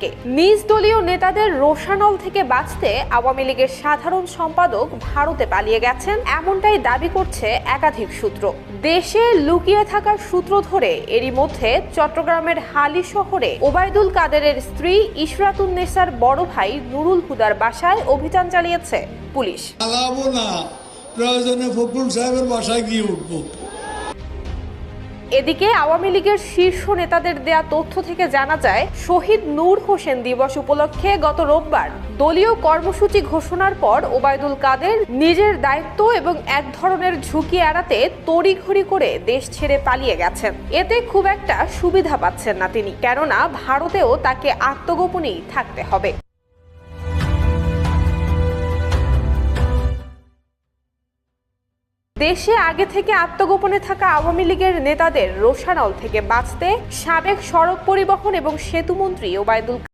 থেকে। নিজ দলীয় নেতাদের রোষানল থেকে বাঁচতে আওয়ামী লীগের সাধারণ সম্পাদক ভারতে পালিয়ে গেছেন, এমনটাই দাবি করছে একাধিক সূত্র। দেশে লুকিয়ে থাকার সূত্র ধরে এরই মধ্যে চট্টগ্রামের হালি শহরে ওবায়দুল কাদেরের স্ত্রী ইশরাতুন্নেসার বড় ভাই নুরুল হুদার বাসায় অভিযান চালিয়েছে পুলিশ। প্রয়োজনে ফখরুল সাহেবের বাসায় গিয়ে উঠবো। এদিকে আওয়ামী লীগের শীর্ষ নেতাদের দেয়া তথ্য থেকে জানা যায়, শহীদ নূর হোসেন দিবস উপলক্ষে গত রোববার দলীয় কর্মসূচি ঘোষণার পর ওবায়দুল কাদের নিজের দায়িত্ব এবং এক ধরনের ঝুঁকি এড়াতে তড়িঘড়ি করে দেশ ছেড়ে পালিয়ে গেছেন। এতে খুব একটা সুবিধা পাচ্ছেন না তিনি, কেননা ভারতেও তাকে আত্মগোপনেই থাকতে হবে। দেশে আগে থেকে আত্মগোপনে থাকা আওয়ামী লীগের নেতাদের রোষানল থেকে বাঁচতে সাবেক সড়ক পরিবহন এবং সেতুমন্ত্রী ওবায়দুল